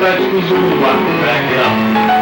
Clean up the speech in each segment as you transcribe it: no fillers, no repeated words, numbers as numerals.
touch the zoom button, back it up.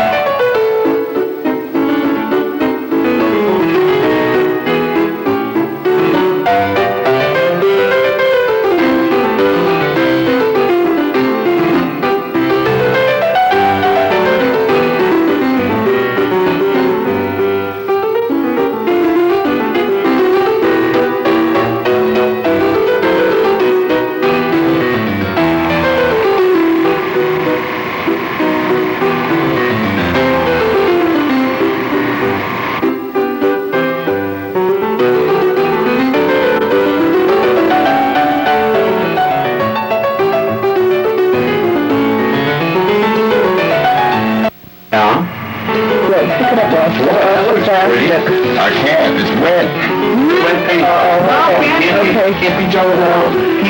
I can't, it's wet. Wet paint.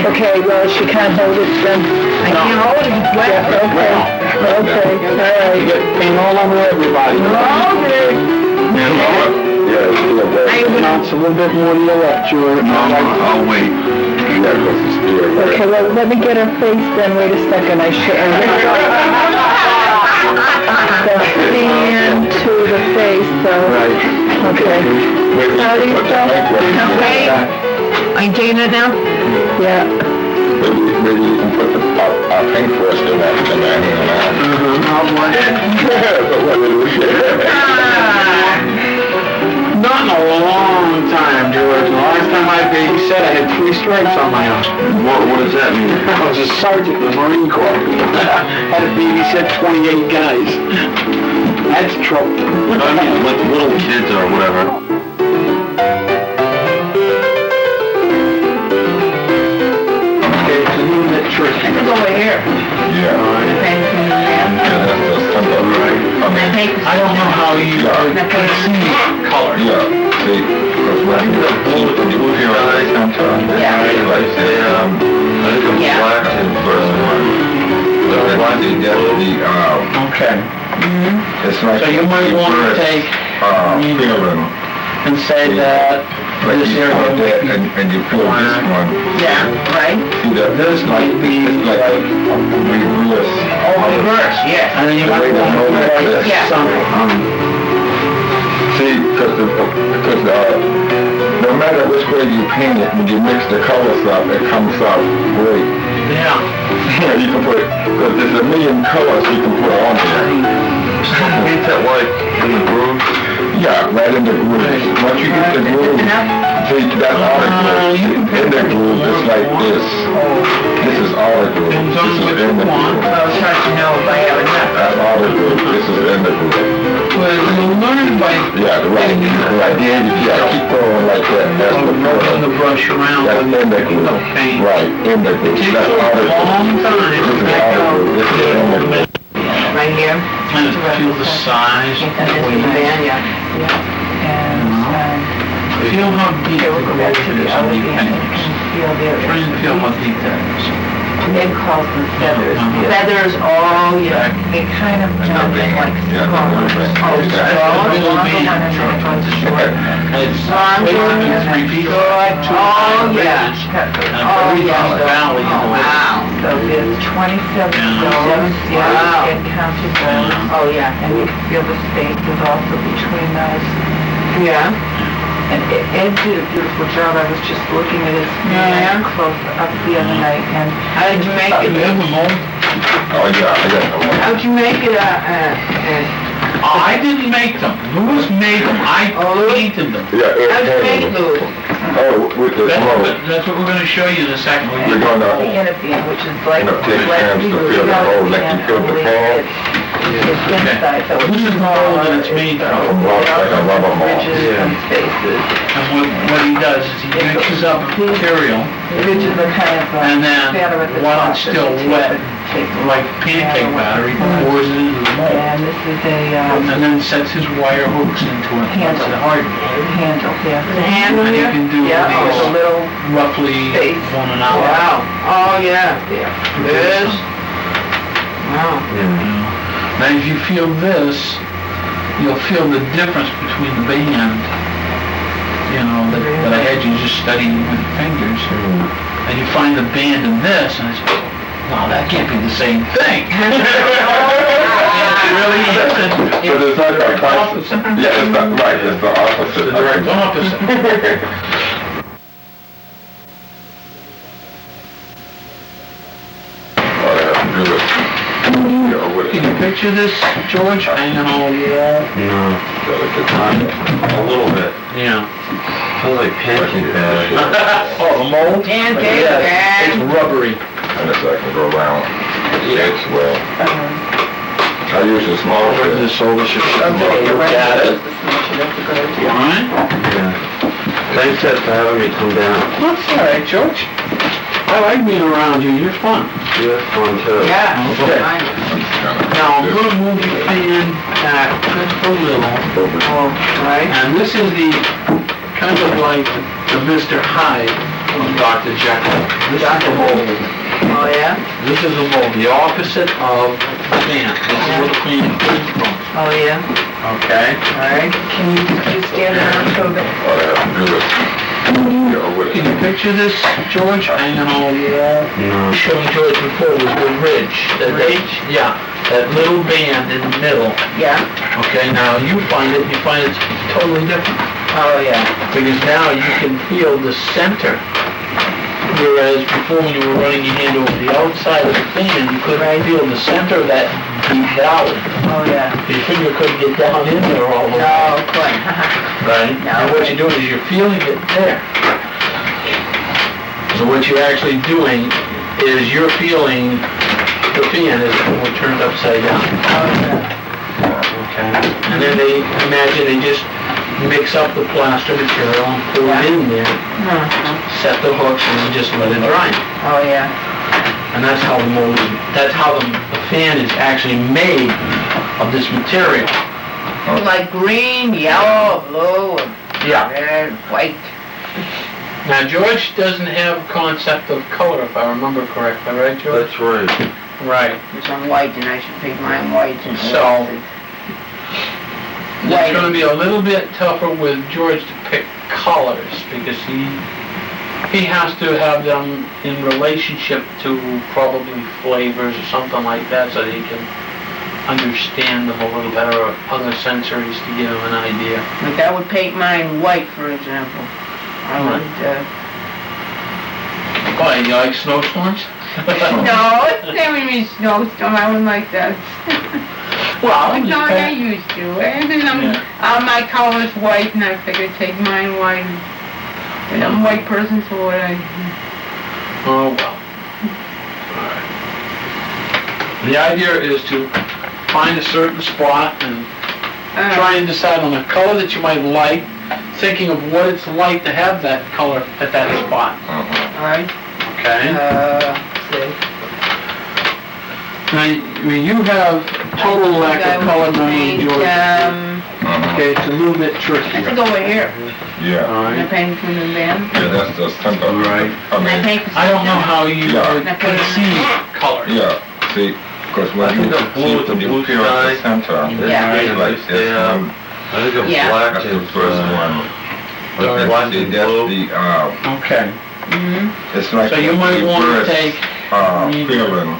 Okay, well, she can't hold it then. I can't hold it, it's wet. Yeah, okay, all right. You get paint all over everybody. Okay. It's a little bit more to the left, George. I'll wait. Okay, well, let me get her face then. Wait a second, I should. The hand to the face, so. Okay. How do you spell? Okay. Are you taking it down? Yeah. Maybe you can put the paint first in that Not in a long time, George. The last time I babysat, I had 3 stripes on my arm. What does that mean? I was a sergeant in the Marine Corps. Had to babysit 28 guys. That's trouble. I mean, like little kids or whatever. This is over here. Yeah. The paint from the man. Yeah, that's right. I don't know how you can see color. Yeah. See, because when you move your eyes sometimes, like say, I think it's black and versus white. But then you get the, Okay. it's like. So you might want to take feeling. and say that Like this you area put that and you feel this one. Yeah, right. See that this might be like reverse. Oh, reverse, yes. and then you might want to put like this Yeah. something. See, because no matter which way you paint it, when you mix the colors up, it comes out great. Yeah. You can put, because there's a million colors you can put on there. Paint that like in the groove. Yeah, right in the groove. Once you get the groove, see, that's all the groove. In the groove, it's like this. This is all the groove. Depends This on is which in the one. groove. I was trying to know if I have enough. That's all the groove. This is in the groove. Well, you learn by Yeah, right. Yeah, keep going like that. That's the rolling the brush around That's with in the groove. the paint. Right, in the groove. It takes That's all the a long groove. time This to is all the groove. This is in the groove. Right here. kind of feel the size of And this is the man, yeah. Feel how deep the Here we go back to groove the is other on the hand. paint. Try and feel how deep that is. Ed calls them feathers. Feathers, oh, yeah. They kind of jump in like Yeah, scars. Oh, It's three feet, Oh, yeah. and a valley in the middle. Wow. So there's 27 Yeah. stones, Wow. and counted those. Oh, yeah. And you can feel the spaces also between those. Yeah. And Ed did a beautiful job. I was just looking at his Yeah. close up the other night, and How did you make it? You have a mold? Oh, yeah, I got the one. How'd you make it? I didn't make them. Louis made them. I painted them. Yeah, How'd you make it, Louis? Oh, with the smoke. That's what we're going to show you in a second. We're the gonna, inner beam, which is like take hands to feel the hole, like you feel the pan. It's inside, so This is the mold that it's made from. Like a rubber ball. ridges and spaces. And what he does is he mixes up material, The ridges are kind of and then fatter at the while top. it's still wet, like pancake batter, he pours it into the mold. And this is a And then sets his wire hooks into it, lets it harden. handle, yeah. The handle And you here? can do Yeah, with a these little roughly space. 1 an hour. Wow. Oh, yeah. This? Wow. Now if you feel this, you'll feel the difference between the band, that I had you just studying with your fingers. And you find the band in this, and it's Well, that can't be the same thing. It really isn't. But it's like a opposite. Yeah, it's not right, it's the opposite. The direct opposite. Can you picture this, George, hanging on a wall? No. A little bit. Yeah. Feels like pancake bag. Oh, the mold? Pancake bag. It's rubbery. And it's like can go around. Yes, well. I use a small Over bit. the shoulder should look at it. Alright? Yeah. Thanks, Ed, for having me come down. That's alright, George. I like being around you, you're fun. You have fun too. Yeah. Okay. Fine. Now, I'm going to move the fan back just a little. Oh, right. And this is the, kind of like the Mr. Hyde of Dr. Jekyll. This is the mold. Oh, yeah? This is the mold, the opposite of the fan. This is where the fan comes from. Oh, yeah. Okay? Alright. Can you just stand around so that... All I have to do is go with Can it. you picture this, George, hanging on a wall? No. Showing George before was the ridge. Ridge? Yeah, that little band in the middle. Yeah? Okay, now you find it's totally different. Oh, yeah. Because now you can feel the center. Whereas before when you were running your hand over the outside of the fan, you couldn't feel the center of that deep valley. Oh, yeah. Your finger couldn't get down in there all the way. No, quite. Right? No. And what you're doing is you're feeling it there. So what you're actually doing is you're feeling the fan as it were turned upside down. Oh, yeah. Okay. And then they imagine they just mix up the plaster material and put it in there, set the hooks, and then just let it dry. Oh, yeah. And that's how the mold, that's how the fan is actually made of this material. Like green, yellow, blue, and Yeah. red, white. Now George doesn't have a concept of color, if I remember correctly, right, George? That's right. Right. It's on white, and I should pick mine white. And So- It's White. going to be a little bit tougher with George to pick colors because he has to have them in relationship to probably flavors or something like that so that he can understand them a little better or other sensories to give him an idea. Like I would paint mine white, for example. I would, Why, you like snowstorms? no, it's never been snowstorm. I wouldn't like that. Well, No, I used to. Because my color is white, and I figured take mine white. And I'm a white person, so what I... Oh, well. Alright. The idea is to find a certain spot and try and decide on a color that you might like, thinking of what it's like to have that color at that spot. Alright. Okay? See. Now, you have total lack of color memory, George. Okay, it's a little bit I trickier. think over here. Yeah. And I paint between the band. Yeah, that's the center. Right. I And I mean, paint... I don't know how you Yeah. would conceive color. yeah, see, because I when think you the blue with the when blue you feel at the sky. center, Yeah. it's like this one. I think a Yeah. black That's the is, first one. like black See, and that's blue. the, Okay. Mm-hmm. it's like So you might want to reverse, take feeling.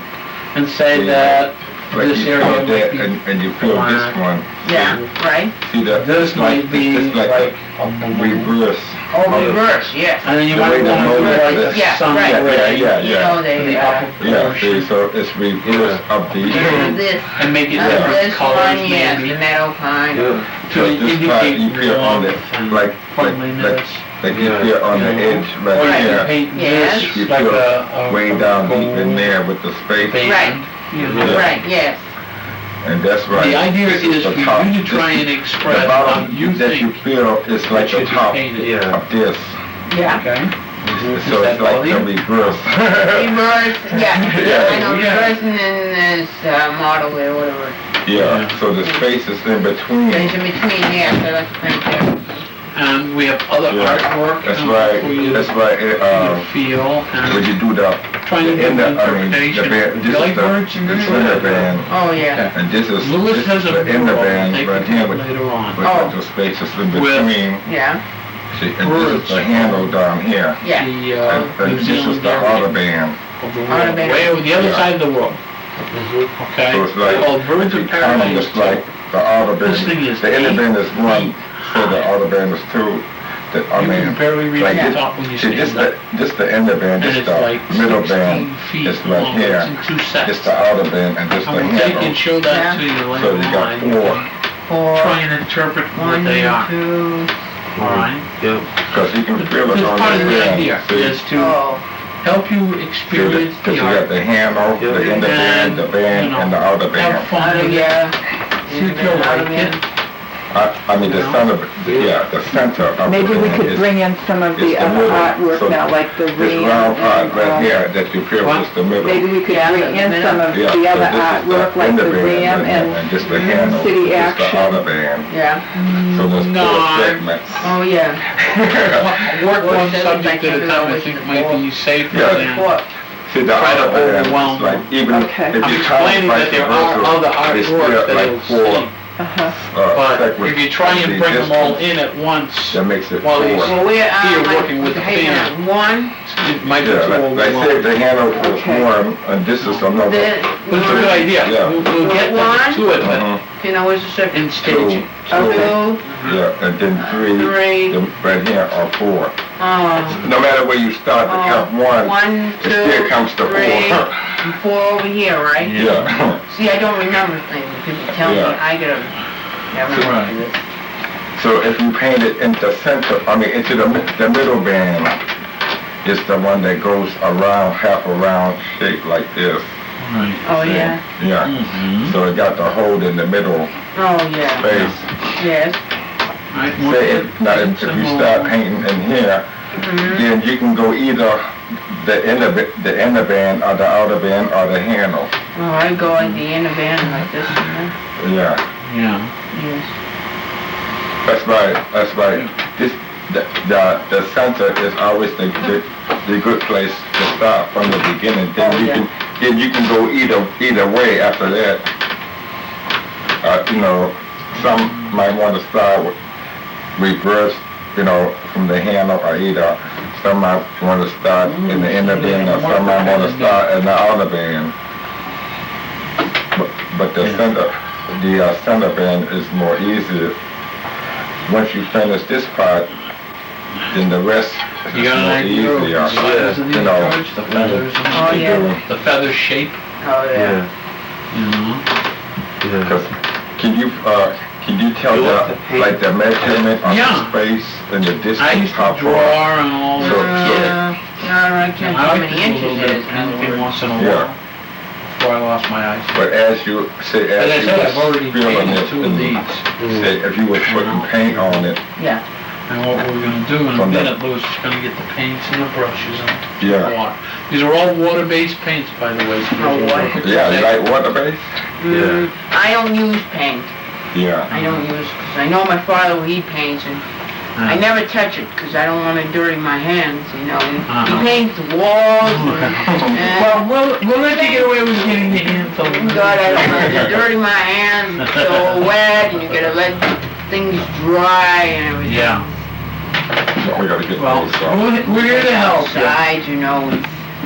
and say that Like this you area feel might that, be and you feel this one. Yeah, right. See that? This it's like, might be it's like like a reverse. Oh, reverse, yes. and then you The might way the want to mold do is like this. a Yeah, sun right. ray Yeah, You know, in they, the upper Yeah, portion see, so it's reverse of the. this, and make it not different this colors one, yes, maybe the metal kind. Yeah. to So this part indicate you feel on it, warmth and like friendliness. you feel on the edge Or right you can here. paint Yes. this You like feel a way down deep in there with the space, band, Right. you know. Yeah. Right, yes. and that's right. The idea This is the for top. you to try This- and the express how bottom you that you think feel is like it the should be top painted. Yeah. of this. Yeah. Okay? So that it's like bother the you? reverse. Reverse, yeah. Yeah. I know, Yeah. reverse and then there's model there, whatever. Yeah, so the space is in between. There's in between, yeah, so that's paint there. And we have other Yeah. artwork That's for right, you that's right. to feel When and you do the, trying to give in an the, I mean, the interpretation. band, Do this you like is birds and the birds? center band, Oh, yeah. and this is Lewis has a the inner mural band taken right here with later on. Oh. the space is in With- between. Yeah, See, and this is the handle down here. yeah. The And this New is Zealand the outer area. band. of the world, Autobahn. way over the other Yeah. side of the world. Okay? So it's like, Called Birds if of you count them, Paradise. it's like the This thing is Autobahn, the Innerband is one, so the Autobahn is two. That, I You mean, can barely reach like the it- top when you see, stand up. this the Innerband, And this it's the like middle 16 band, feet it's right long. here. It's in two sets. It's the Autobahn and this the I will take and handle. show that Yeah. to you So later you got on. four, Four, Try and interpret what one, they are. two, All right? Yep. because you can feel it That's on part of the the band. idea, See? is to oh, help you Because experience you the got art. the handle, the Yeah. Innerband, the band, You know, and the outer Have band. fun out of, with it. yeah. See if you like it. I mean, the center, the center of the Maybe we band could is bring in some of it's the the other middle. artwork So now, like the this ring round part and, right here that you feel is the middle. maybe we could Yeah, bring in some of Yeah, the so other this is artwork, like the Innerband ram right here, and just the handle, City just the Action. outer band. Yeah, So there's No, four I- segments. oh, yeah. Work Well, one it subject doesn't at a time, I think might be safer Yeah. than... What? See, the Try to outer band overwhelm is like, even Okay. if I'm you count explaining vice that there versa, are other it's artworks still that like you'll four, see. But segments. if you try and See, bring this them all one, in at once, that makes it Well, four. these- Well, we're, You're like, working with the hang band. on, one, it might be Yeah, too like say overwhelming. the handle is Okay. one, and this is another. then, But it's a good idea. Yeah. We'll get One. to it, but Uh-huh. okay, now where's the second? in staging. Two, Yeah, and then three, three, the- right here are four. oh, No matter where you start to count one, one, it still two, comes to three, four. and four over here, right? Yeah. See, I don't remember things, people tell me, Yeah. I gotta, yeah, Right. remember this. So if you paint it in the center, I mean into the middle band, is the one that goes around, half around shape like this. Right. Oh, See? yeah, Yeah. Mm-hmm. So it got the hole in the middle oh, yeah, space. yes. Right. Say if, now if you start painting in here, Mhm. then you can go either the inner band or the outer band or the handle. Oh, I go like the inner band like this, Yeah. Yeah. yes. That's right. This, the center is always the good place to start from the beginning. Then Oh, you yeah. can go either way after that. You know, some might want to start with reverse, you know, from the handle, or either some might want to start in the inner band, or some might want to start in the outer band. But the center band is more easier. Once you finish this part, then the rest is You got an more idea of easier. the size of You these know, cards, the feathers, Oh, to yeah. do. the feather shape, Oh, yeah. Yeah. you know? Yeah. Cause can you tell You want the, to paint- like the measurement of Yeah. the space and the I distance, used how to far? draw and all So- that. I can't I tell how like to many do a little inches bit it of is. painting once in a Yeah. while, before I lost my eyes. But as you say, As I as you said, I've was already feeling painted it, two of and these. say if you was putting paint on it, Yeah. And what we're gonna do in a From the- minute, Louis is gonna get the paints and the brushes and yeah, water. These are all water-based paints, by the way. so Oh, those what? are perfect yeah, you shape. like water based? Mm, I don't use paint. Yeah. I don't use, because I know my father, he paints, and I never touch it, because I don't want to dirty my hands, you know. He paints the walls, and, We'll let you get away with getting your hands on oh God, I don't want to dirty my hands, it's so wet, and you gotta let things dry and everything. Yeah. So we gotta get Well, those, we're here to help you. Outside, you know,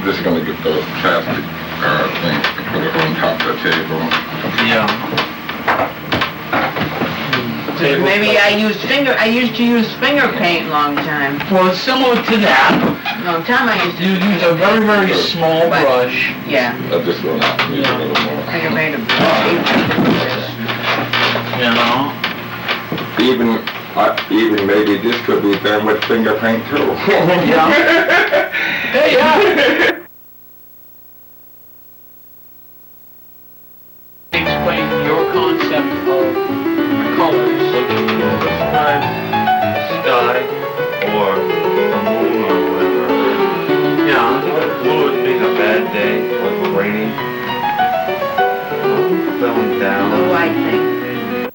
just gonna get those plastic, things to put it on top of the table. Yeah. maybe I used to use finger paint long time. Well, it's similar to that. Long time I used to, You use a very, very small brush. yeah. I just will not need a little more. I can make a You know? Even maybe this could be done with finger paint too. Yeah. Hey, yeah. Explain your concept of colors. Describe sky or the moon or whatever. Yeah. Blue being a bad day, like raining. Feeling down. blue light thing.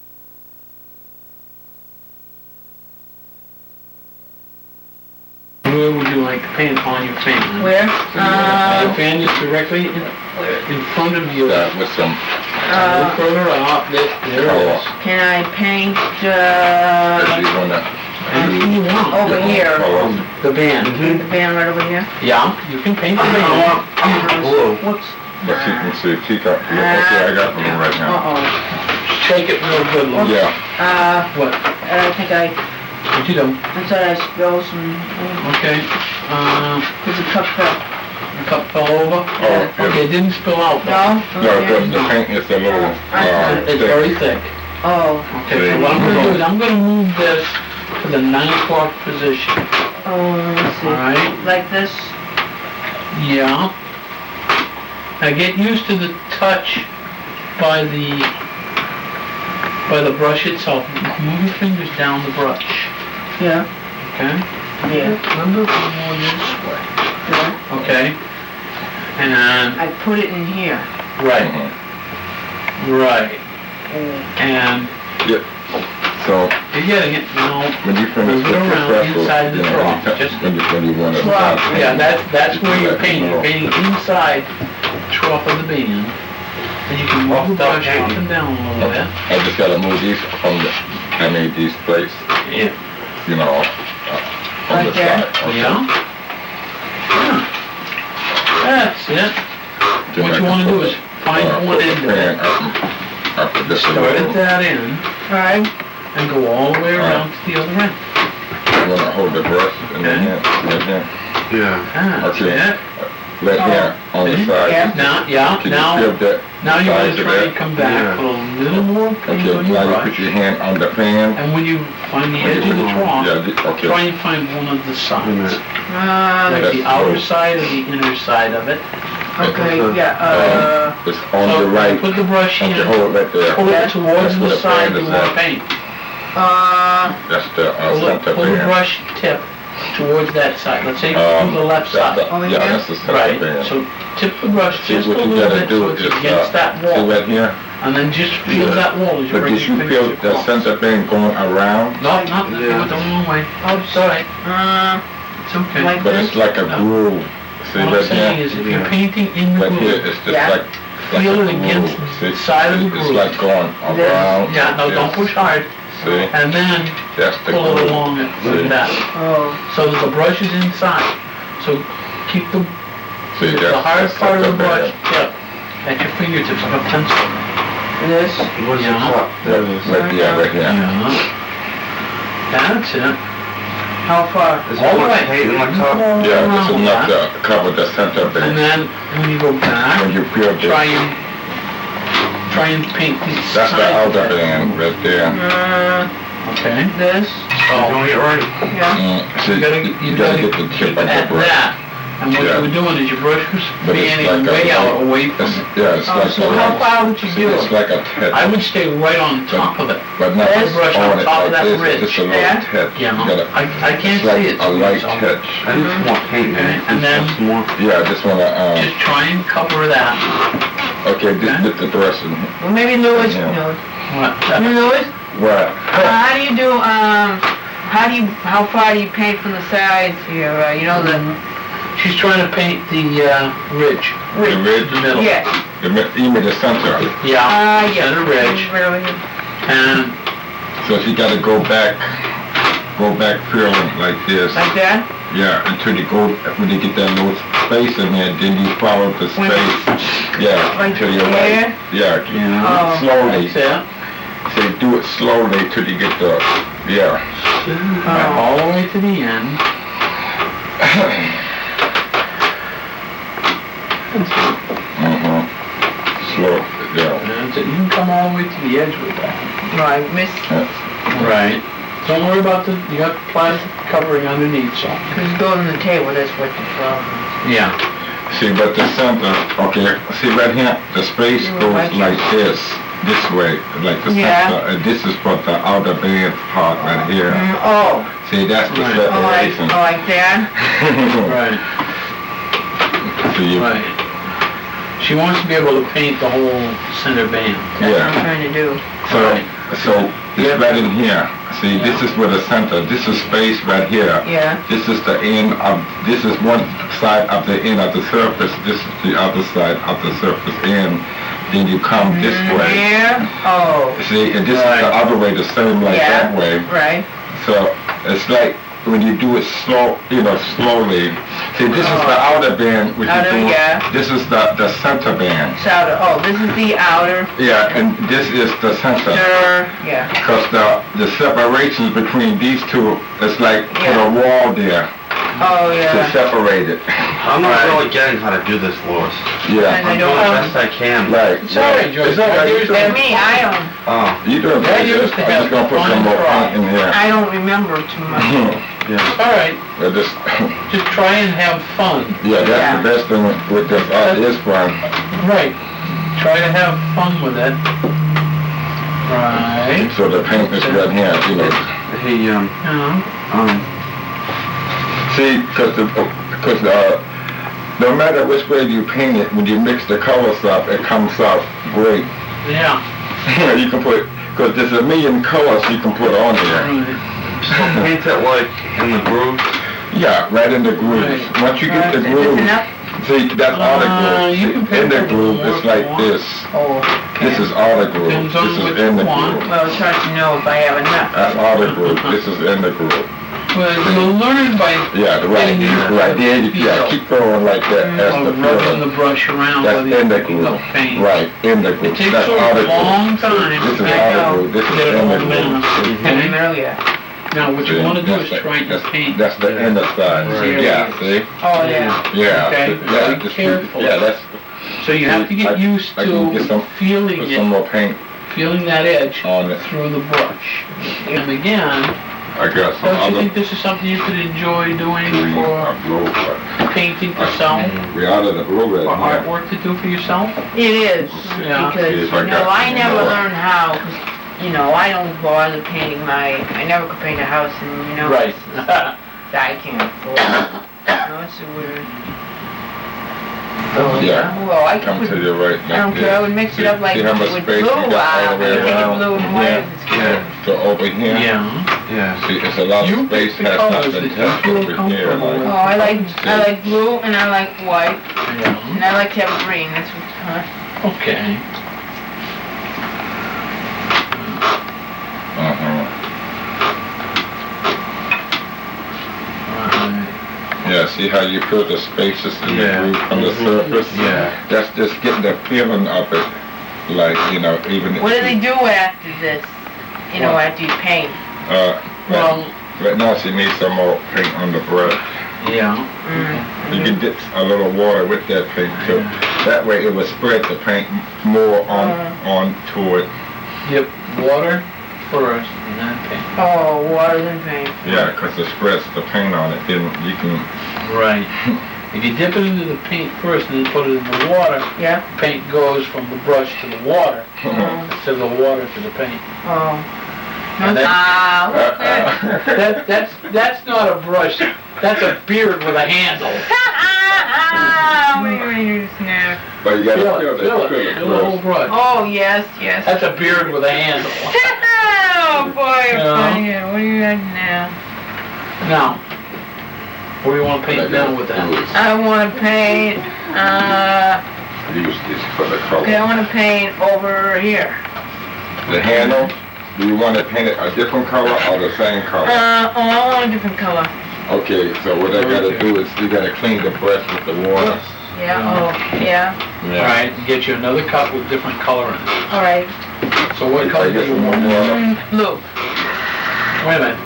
Where would you like to paint on your fan? Where? Your fan is directly in front of you. Start with some, A little further out. There it is. Can I paint, if you wanna, And you want. Over here. colors. The band. The band right over here. Yeah, you can paint the band. Blue. Whoops. But she can see, she got, okay, I got one right now. Uh-oh. Shake it real good, Lou. Yeah, What? I think I thought I spilled some, Okay, there's a cup fell. the cup fell over? oh, Okay, it didn't spill out though. No? no, Okay. the paint is a little, It's thick. very thick. Oh, Okay, so what I'm gonna do is I'm gonna move this to the 9 o'clock position, let's see. alright? Like this? Yeah. Now get used to the touch by the brush itself. Move your fingers down the brush, Yeah. okay? Yeah. Remember, more this way, Yeah. okay? And, I put it in here. right, Mhm. right, and So, you're getting it now. when you finish Move with it the around freckles, inside the you know, trough, you just- when you want to. Trough, Yeah, that's where you're painting. You're painting inside the trough of the band. And you can move the brush up and down a little bit. I just gotta move these from the, I made these plates, Yeah. you know, on the Like that? side. Okay. Yeah. Yeah. That's it. Then What I you can wanna do put is find the, one end of pan it. up this Start little. at that end Right. and go all the way around to the other end. I'm gonna hold the brush in the Okay. hand, right here, Yeah. That's Okay. it. right here, on the See? side. Yeah. Now, yeah, Can you now, feel that? now you wanna size of try that? and come back, Yeah. put a little more paint Okay, on your now you brush. put your hand on the pan. And when you find the edge of the Yeah, trough, okay. try and find one of the sides. Like That's the outer cool. side or the inner side of it. Okay, yeah, It's on So the right. put the brush in, Okay, hold it right there. pull it towards That's where the the side band you is want at. to paint. That's the center Pull the band. brush tip towards that side. Let's say you do the left That's side. the- Oh, Yeah, yeah? that's the center Right, band. so tip the brush See, just a what you little gotta bit do so it's is, against that see wall. right here? And then just feel Yeah. that wall as you But bring did your you feel fingers the across. center band going around? No, not Yeah. do it the wrong way. Oh, it's all right. It's okay. like But it's like a No. groove. See What I'm right saying here? is if you're Yeah. painting in the Right here, groove, it's just Yeah. like feel a it against groove. the See, side of the It's groove. like going This- around. Yeah, no, like don't this. push hard. See, And then that's the pull it groove. along it See? like that. Oh, So that the brush is inside. So keep the See, the that's hard the part of the center brush band. tip at your fingertips like a pencil. this? What's the Yeah. top? There it is. Right here, right here. Yeah. That's it. How far? Is All it the much way. paint in my top? Yeah, this is Around enough that. to cover the center And band. then when you go back, When you feel try this, and paint the that's the sides of outer that. band right there. Okay. This? You're So doing it right. Yeah. See, you gotta get the keep tip of the at brush. that. And what Yeah. you were doing is your brush was But it's fanning like way a- out away from It's, it. yeah, it's Oh, like so a, how far would you do it's it? like a touch. I would stay right on top of it. But not This? brush on on it top of like that this, ridge. it's just a little Yeah. touch. You know, gotta- I can't It's like see it. a light so touch. I need some more paint, man. And then- Some more. Yeah, I just wanna, just try and cover that. okay, just Okay. dip the brush in. Well, maybe Louis, Yeah. no. What? Louis, What? how do you do, how far do you paint from the sides here, you know, the, She's trying to paint the ridge. The ridge? The middle. yes. Even the center. Yeah. Yes. Center ridge. Really? And So you gotta go back feeling like this. Like that? Yeah, until you go, when you get that little space in there, then you follow the When- space. Yeah, Like until you're there? right. Yeah, Oh. slowly. that's it. So you do it slowly till you get the, yeah. Oh. All the way to the end. Slow, yeah. That's it. You can come all the way to the edge with that. No, I missed, Right. Don't worry about you got plastic covering underneath, so. because it goes on the table, that's what the problem is. Yeah. See, but the center, okay, see right here, the space goes Like like this way, like the Yeah. center, and this is for the outer band part right here. Oh, See, that's the Right. separation. like that? Right. See, you, Right. She wants to be able to paint the whole center band. That's what yeah. I'm trying to do. So it's right in here. See, this is where the center, this is space right here. Yeah. This is the end of, this is one side of the end of the surface, this is the other side of the surface end. Then you come this way. Here? Oh, See, and this is the other way, the same like yeah, that way. right. So It's like when you do it slow, slowly. See, this is the outer band. Which Outer, you do, yeah. This is the center band. Outer. Oh, this is the outer. Yeah, and this is the center. Yeah. Because the separations between these two, it's like put Yeah. a wall there Oh, to yeah. separate it. I'm not really getting how to do this, Louis. Yeah. And I I'm doing don't the best I can. Right. It's all right, George. It's all right. Here's For me, I don't. Oh, You doing Yeah, pretty you good. used to I'm just have gonna put fun some more try. paint in here. I don't remember too much. yeah. All right, Well, just, just try and have fun. yeah, that's Yeah. the best thing with this art is fun. Right. Try to have fun with it. Right. So the paint is right here, Hey, Yeah. See, because no matter which way you paint it, when you mix the colors up, it comes out great. Yeah. You can put, because there's a million colors you can put on there. Right. so paint it like in the grooves. Yeah, right in the grooves. Right. Once you get the Is this groove, enough? see, that's all the grooves. you can In paint the a little groove, more it's if you like want. this. Oh, This is all the groove. Depends on This is what in you the want. groove. well, it's hard to know if I have enough. That's all the groove. This is in the groove. Well, you'll learn by Yeah, right. Right there, yeah, keep going like that. That's the rubbing feeling. the brush around That's while you're in the picking groove. up paint. Right, in the groove. It takes That's a all the long groove. time. This is I all the know. groove. This is Get it in the all groove. down. I know yet. Now, what you See, want to do that's is the- try to that's- paint. That's the inner side. Right. Yeah, see? Oh, yeah. Yeah. Okay, see, very yeah, just- careful. Yeah, that's, So you have to get used I can get to some- feeling put some it, more paint feeling that edge on it. through the brush. And again, I got some don't you other. think this is something you could enjoy doing green, for blue, but painting to sell? we out of the blue red For here. artwork to do for yourself? It is, Yeah. because, See if I you know, got I some never more. learned how, 'cause, you know, I don't bother painting I never could paint a house, and, you know, Right. I can't afford it. No, it's so weird. Oh, Yeah. Well, I Come could, to your right. I don't care, I would mix it up like See how much with space blue, you got all the way take it around? blue and white, Yeah. it's good. So over here. Yeah. Yeah. See, it's a lot You of space pick the has not colors been that you touched feel over here. comfortable Like, with. Oh, I like blue and I like white, Yeah. and I like to have green, that's what, Okay. uh-huh. Right. Yeah, see how you feel the spaces in the Yeah. groove from the surface? Yeah. That's just getting the feeling of it. Like, even if What do you- they do after this? You know, What? after you paint? Well, Right now she needs some more paint on the brush. yeah. Mm. You can dip a little water with that paint too. That way it will spread the paint more onto it. Yep, water first and then paint. Oh, water and paint. Yeah, because it spreads the paint on it. Then you can. Right. If you dip it into the paint first and then put it in the water, Yeah. paint goes from the brush to the water, Oh. instead of the water to the paint. Oh. And Okay. That's not a brush, that's a beard with a handle. What do you mean, snap? But you gotta Feel feel it, feel that. it, feel the whole brush. Oh, yes, yes. That's a beard with a handle. Oh, boy, you're Yeah. funny. What do you got now? Now, what do you want to paint down with that? I want to paint, Use this for the color. okay, I want to paint over here. The handle. Do you want to paint it a different color or the same color? Oh, I want a different color. Okay, so what I gotta do is you gotta clean the brush with the water. Yeah, oh, yeah. All right, get you another cup with different color in it. All right. So what color do you want? Blue. Wait a minute,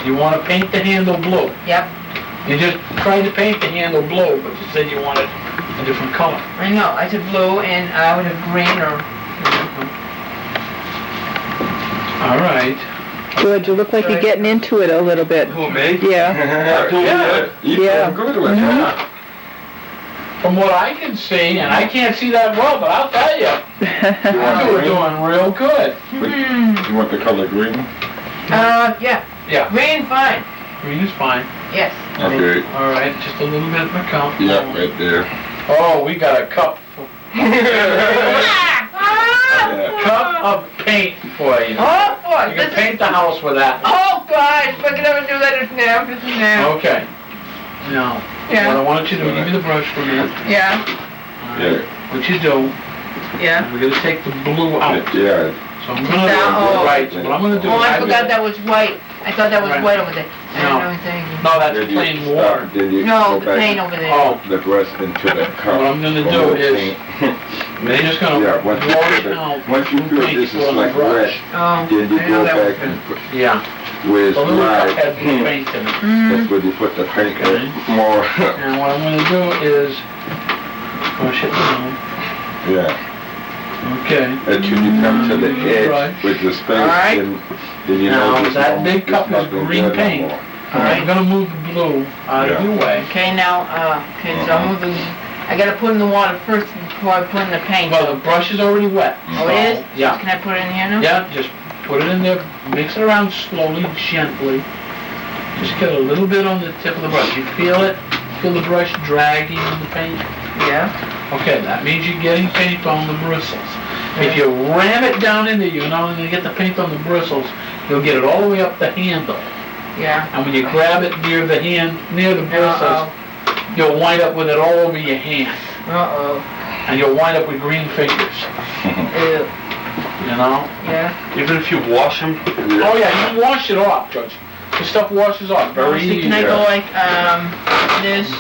you want to paint the handle blue? Yep, You just tried to paint the handle blue, but you said you wanted a different color. I know. I said blue, and I would have green or... All right. George, you look like you're getting into it a little bit. Who, me? Yeah. Yeah. You Yeah. feel good with it. Yeah. From what I can see, and I can't see that well, but I'll tell you, you were doing real good. You want the color green? yeah. Yeah, Green, fine. green is fine. Yes. Okay. All right, just a little bit of a cup. Yep, right there. Oh, we got a cup. Yeah. Cup of paint for you. Oh, boy. You can paint the house with that. Oh, God. If I could ever do that, it's now. This is now. Okay. Now, Yeah. what I want you to do, give me the brush for a minute. Yeah. All right. What you do, Yeah. we're gonna take the blue out. Yeah. So I'm gonna Now, do, right, so what I'm gonna do Oh, is I forgot that was white. I I thought that was wet over there. I No. don't know anything. No, that's Then you plain stop, water. then you No, go the back paint over there. Oh, the brush into that cup. what I'm gonna From do the is, paint. they're just gonna Yeah, once you wash feel out. that, once you feel paint this put is on the like brush. wet, Oh, then you I know go that was back and put, Yeah, where it's the little cup dry, had blue paint in it. that's where you put the paint Okay. more, And what I'm gonna do is push it down. yeah. Okay. Until you come to the Right. edge with the space, Alright. then you know Now, there's that no- big there's cup is nothing green there no paint. more. I'm gonna move the blue out of Yeah. your way. okay, now, okay, so I'm moving, I gotta put in the water first before I put in the paint. Well, the brush is already wet. Oh, it is? Yeah. Can I put it in here now? Yeah, just put it in there, mix it around slowly, gently. Just get a little bit on the tip of the brush. You feel it? Feel the brush dragging in the paint? Yeah. Okay, that means you're getting paint on the bristles. If you ram it down in there, you're not only gonna get the paint on the bristles, you'll get it all the way up the handle. Yeah. And when you grab it near the hand, near the bristles, you'll wind up with it all over your hand. Uh-oh. And you'll wind up with green fingers, Ew. you know? Yeah. Even if you wash them? Oh yeah, you can wash it off, Judge. The stuff washes off very See, easy. can I go like, this,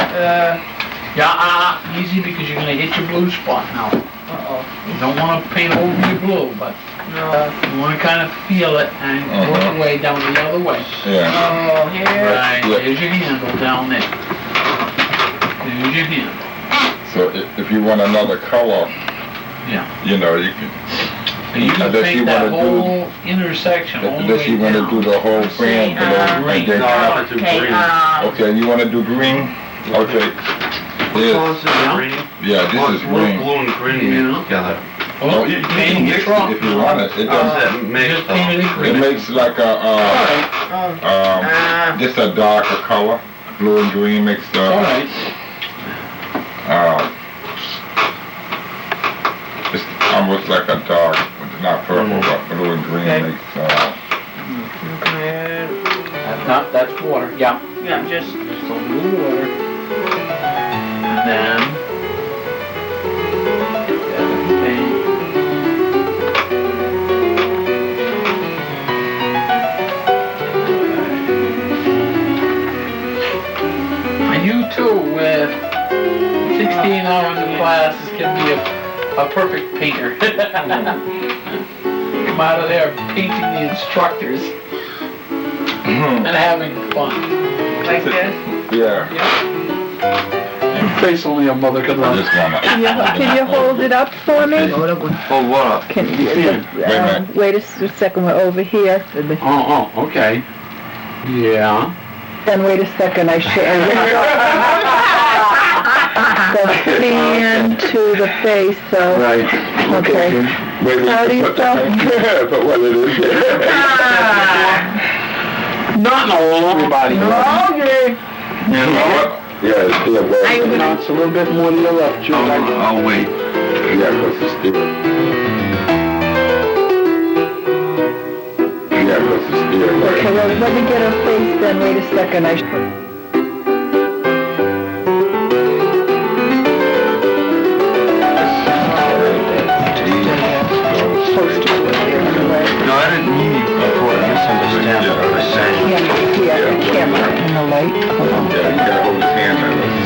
Yeah, easy because you're gonna hit your blue spot now. uh-oh. You don't wanna paint over your blue, but No. you wanna kind of feel it and work your way down the other way. Yeah, Oh, here. Right, Yeah. there's your handle down there. There's your handle. so if you want another color, Yeah. you know, you can, And you can Unless paint you that wanna do- whole intersection all the unless way you wanna down. do the whole See, thing, green. and No, then, I like to Okay, green. okay, you wanna do green? Okay. What Yes, color is this? Yeah. Green? yeah, this is green. Blue and green Yeah. mixed together. Oh, You paint can your mix trunk. it if you want it. It How's does, that mixed Just paint it in it green. makes like Oh. just a darker color. Blue and green makes All right. it's almost like a dark, not purple, but blue and green Okay. makes, Okay. That's water, yeah. Yeah, just, Just a little water. And then paint. And you too, with 16 hours of classes, can be a perfect painter. Come out of there painting the instructors and having fun. like this. yeah. Face only a mother could I love. just wanna, Can you hold it up for me? Oh, what up? Can you, minute. wait a second, we're over here. Oh, okay. Yeah. Then wait a second, I should. The hand to the face, so, Right. okay. wait, How do you put spell? but what it is. Not in all, everybody. Okay. Yeah, it's still wet. No, it's a little bit more to your left, Joe. I'll wait. Yeah, 'cause it's still. Yeah, 'cause it's still wet. Okay, well, let me get her face then, wait a second, I should. Supposed to put there anyway. No, I didn't mean you before. I misunderstand what I was saying. Yeah, the camera and the light, hold on. Yeah, you gotta hold his hand on this.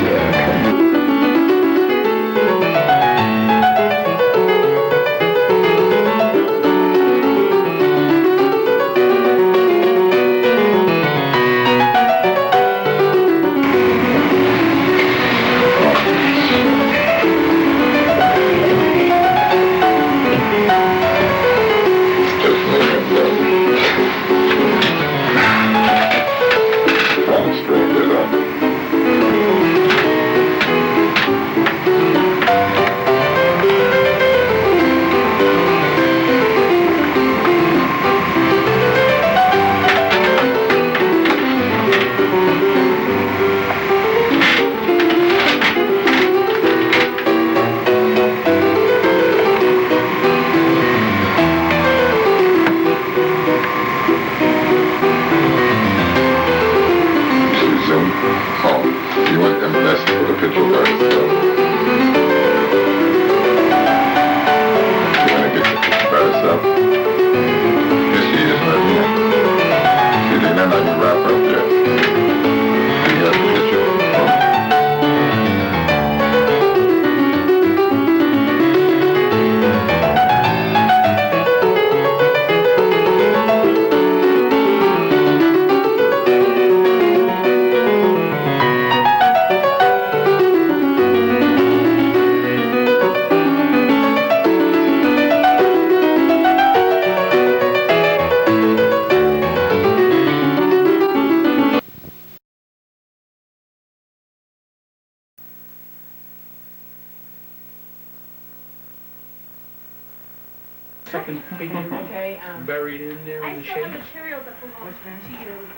second page Okay, buried in there I in the still have shapes. material that belongs What's that? to you.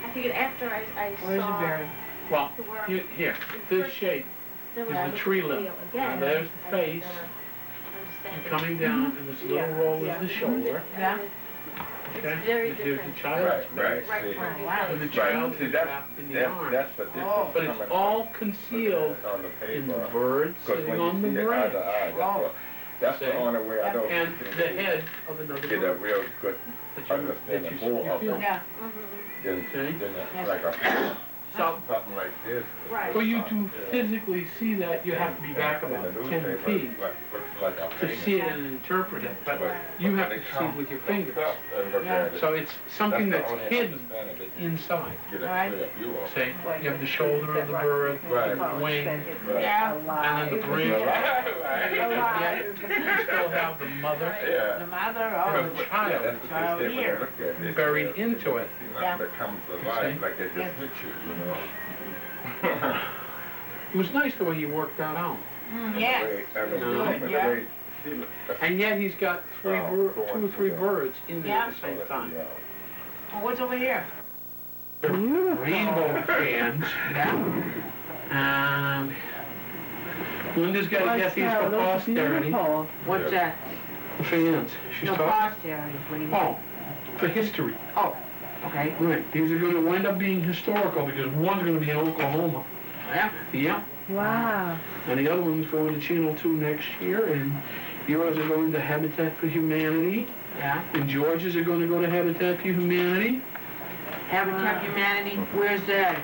I figured after I where's the saw berry? Well, the work, here, this shape then is when I the looked tree at limb. video Now again, there's the I face, better and understand it. coming down, and this little roll is the shoulder. Yeah. Okay? very And here's the different. child's Right, face. Right see. front Oh, wow. And the face. child See, is wrapped in the arm. that's the difference. Oh. But it's all concealed on the in the paper. bird Because sitting when on the you see it eye branch. to eye, that's the See? only way I don't And the head of another get a bird. real good that you understanding more of feel. it Yeah. than Okay. like a So, something like this. Right. for you to physically see that, you have to be back about 10 feet to see it and interpret it, but you have to see it with your fingers. So it's something that's hidden inside. See, you have the shoulder of the bird, Right. the wing, Yeah. and then the branch. Yet you still have the mother The mother, and oh, the child buried into it. Yeah. That comes alive like they just picture, you know. It was nice the way he worked that out. yes. And yet he's got two or three birds in there at the same time. Oh, what's over here? Rainbow fans. And Linda's got to get these for posterity. What's that? Fans. She's No, talking. posterity, what do you mean? Oh, for history. Oh, okay. Right. These are going to wind up being historical because one's going to be in Oklahoma. Yeah. Yeah. Wow. And the other one's going to Channel 2 next year, and yours are going to Habitat for Humanity, Yeah. and George's are going to go to Habitat for Humanity. Habitat Humanity, where's that?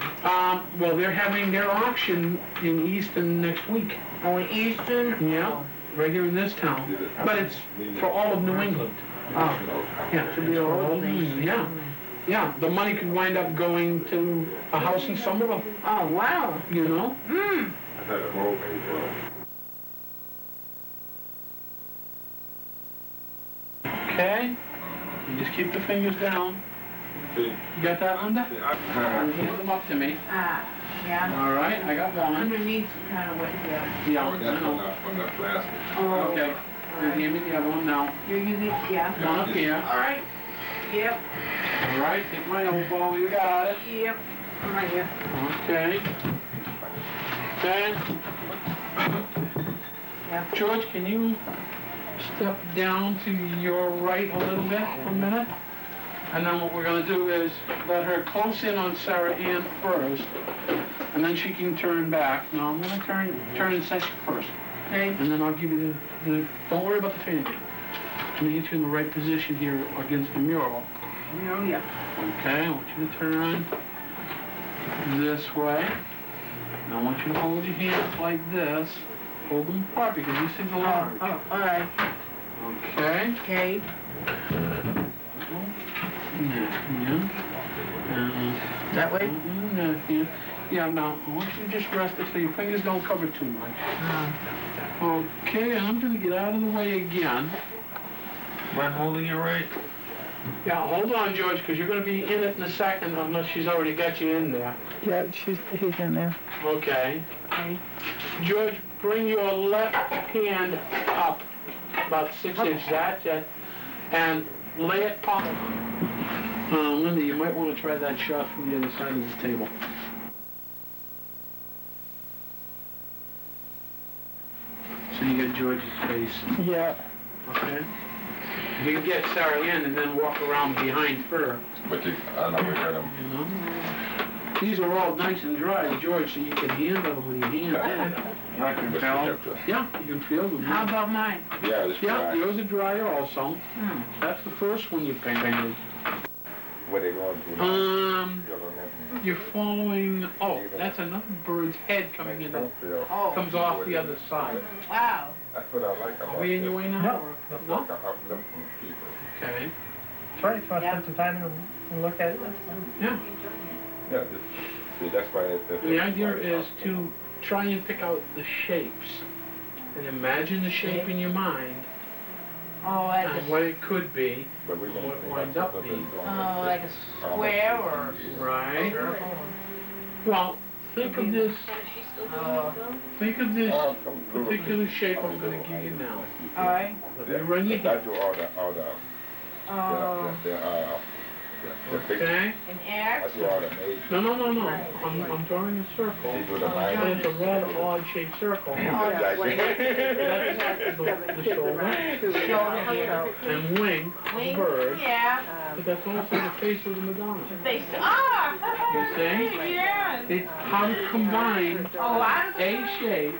Well, they're having their auction in Easton next week. Oh, in Easton? Yeah, right here in this town. But it's for all of New England. Oh. Yeah, to be all of New England, yeah. Yeah, the money could wind up going to a house in Somerville, Oh, wow. you know? Hmm. Okay, you just keep the fingers down. You got that, Linda? Hand them up to me. Ah, yeah. All right, I got one. Underneath kind of what, yeah. Yeah, I That's know. from the plastic. Oh, Okay, you give me the other one now. You're using, yeah. One up here. All right. Yep, All right, take my elbow, you got it. yep. I'm right here. Okay. Okay. Yeah. George, can you step down to your right a little bit for a minute? And then what we're gonna do is let her close in on Sariann first, and then she can turn back. No, I'm gonna turn in second first. Okay. And then I'll give you the don't worry about the fanning. I'm gonna get you in the right position here against the mural. Oh, yeah. Okay, I want you to turn this way. And I want you to hold your hands like this. Hold them apart because these things are large. Oh, all right. Okay. Okay. That way? Yeah, now, I want you to just rest it so your fingers don't cover too much. Okay, and I'm gonna get out of the way again. Am I holding you right? Yeah, hold on, George, because you're gonna be in it in a second unless she's already got you in there. Yeah, he's in there. Okay. George, bring your left hand up about 6 inches, that's it, and lay it up. Linda, you might want to try that shot from the other side of the table. So you get George's face, Yeah. okay? You can get Sariann and then walk around behind her, But I know we got them. you know? These are all nice and dry, George, so you can handle them with your hands. I can tell. Yeah, you can feel them. How about mine? Yeah, it's Yeah, dry. yours are dry also. That's the first one you painted. Where they going to? You're following, oh, that's another bird's head coming in, Oh, comes off the other side. wow. That's what I like about Are we in your way now? No. or- It's No? like an uplifting people. Okay, Sorry, if you want to spend some time and look at it, that's fine. yeah. Yeah, see, that's why The idea is to try and pick out the shapes and imagine the shape in your mind Oh, like and a, what it could be. But we're What winds up being. oh, like a square or Right. circle? Well, think of this, And is she still doing it though? think of this particular shape I'm gonna give you now. All right. Let me run your I head. do all the big, Okay? An I X. do all the major. No. I'm drawing a circle. She do the It's a minor. red odd shaped circle. Like- That's the shoulder Shoulder here. and wing of the bird. Yeah. But that's also the face of the Madonna. They, ah! You see? Yes. It's how to combine Oh, I a shape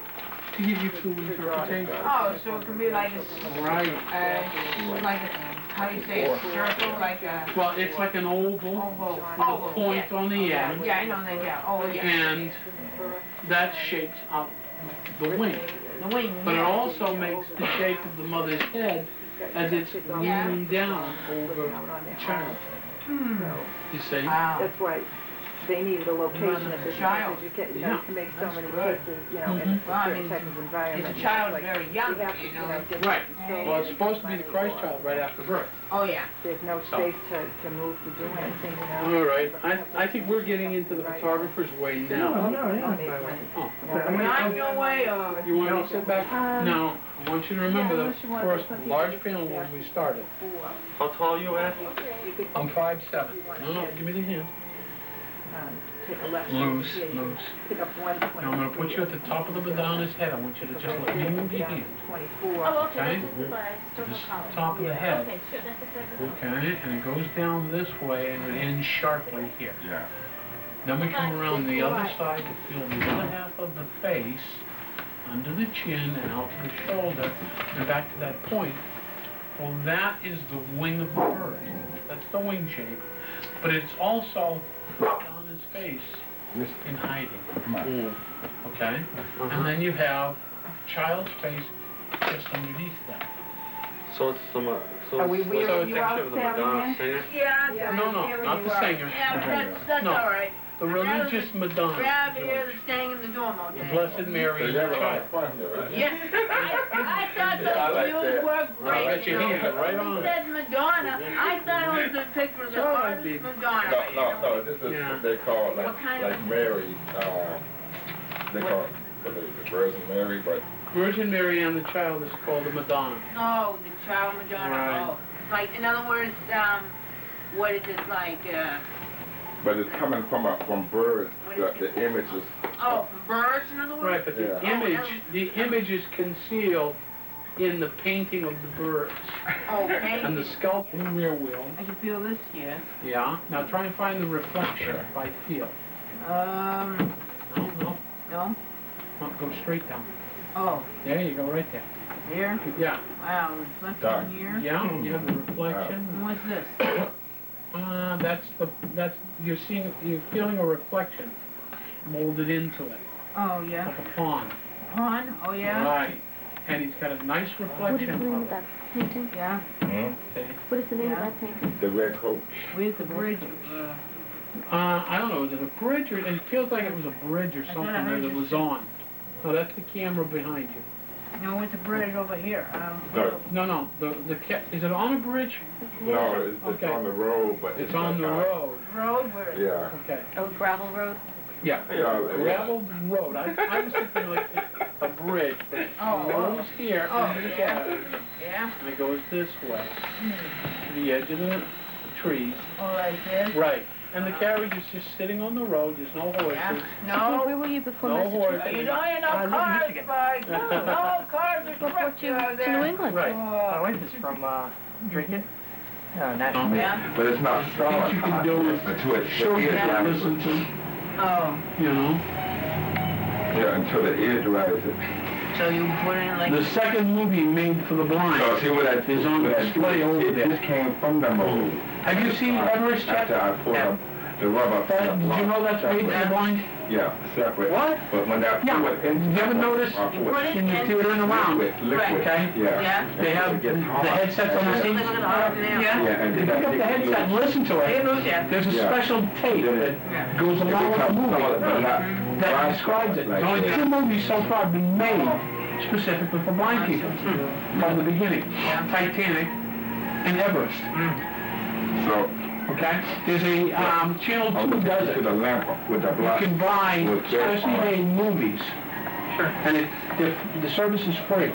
to give you two interpretations. Oh, so it can be like a, Right. like a, how do you say, a circle, like a Well, it's like an oval oval. with a point on the end, Yeah, I know that, yeah, oh, yeah. and that shapes up the wing. The wing, But it yeah. also makes the shape of the mother's head as it's leaning down over the child. You see? Wow. That's right. They needed a location Mother at this child. because you can't, you Yeah. know, you can make so That's many good. cases, you know, in Well, I certain mean, type of If environment. the child's Like, very young, you have to, you know. just- Right. Well, it's supposed to be the Christ child right after birth. Oh, yeah. There's no So. space to move to do anything, you know. All right. I think we're getting into the photographer's way now. Oh. When I'm your way, or... You want to sit back? No. I want you to remember the first large panel when we started. How tall are you at? I'm 5'7". No, give me the hand. Take a left. Loose, Yeah, you loose. Pick up 120. Now I'm going to put you at the top of the Madonna's head. I want you to just let me move your hand. 24. Oh, okay, Okay. this is by This historical college. top of the head. Okay, sure, that's exactly. Okay, and it goes down this way and it ends sharply here. Yeah. Then we come around the other side to feel the other half of the face, under the chin and out to the shoulder, and back to that point. Well, that is the wing of the bird. That's the wing shape. But it's also Madonna's face in hiding. Come on. Okay? And then you have child's face just underneath that. So it's some, so Are we it's wearing a you picture out, of the Madonna Sariann? singer? Yeah, No, not the singer. Yeah, that's No. all right. The religious Madonna. Grab here that's staying in the dorm all The day. Blessed Mary and your child. fun here, right? Yeah, I thought Yeah, I those like views that. were great. I bet you hand it right When on he it. said Madonna, I thought it was a picture of the Sure, artist it'd be- Madonna. No, this is Yeah. what they call What kind of- like Mary, they call it the Virgin Mary, but Virgin Mary and the child is called the Madonna. Oh, the child Madonna. Right. Oh, like in other words, what is it like? it's coming from birds. The images. Oh, birds in other words. Right, but Yeah. the image is concealed in the painting of the birds. Oh, And the painting. sculpting rear wheel. I can feel this here. Yeah. Now try and find the reflection by feel. Um, No. no. No, go straight down. Oh, There you go, right there. here. Yeah. Wow, reflection Dark. here. Yeah, you have the reflection. And what's this? You're feeling a reflection molded into it, Oh, yeah. like a pond. Pond. Oh, yeah. Right. And he's got a nice reflection of it. that painting? Yeah. Okay. What is the name Yeah. of that painting? The red coat. Where's the bridge? I don't know, is it a bridge or, it feels like it was a bridge or I thought something I heard that you was on. Oh, that's the camera behind you. No, where's the bridge over here? No. No, is it on a bridge? No, it's Okay. on the road, but It's on the like, road. Road where? Yeah. Okay. Oh, gravel road? Yeah. Yeah, Gravel road. I was thinking like a bridge, but it Oh. goes here Oh, under the yeah. carriage, Yeah. and it goes this way to the edge of the trees. Oh, like this? Right. And the carriage is just sitting on the road. There's no horses. Yeah. Oh, No. where were you before No Massachusetts? horses. You don't hear no I live in cars, Michigan. by no cars are Before trucks to out New there. England? Right. My wife is from Drinking. National. Yeah. But it's not strong. What you can do is until it show you Yeah. to listen to, Oh, you know. Yeah, until the ear dries it. so you put in like... The second movie made for the blind. So see what I Is on what I display do, over it there. just came from the mold. Have you seen Everest yet? After I pulled up the rubber. Did you know that's made for the blind? Yeah, separate. What? But when I Yeah. put it in, You ever notice I put put it in the theater and around? liquid, Okay. yeah. Yeah. They have the headsets on the seats. Yeah. Yeah, and You then pick up the headset and listen to Hey, it. Lucia. There's a Yeah. special tape that goes along with the movie that describes it. There's only two movies so far been made specifically for blind people from the beginning. Titanic and Everest. So Okay? There's a, Channel 2 does To it. the lamp with the You block. can buy With that specially on. made movies. And the service is free.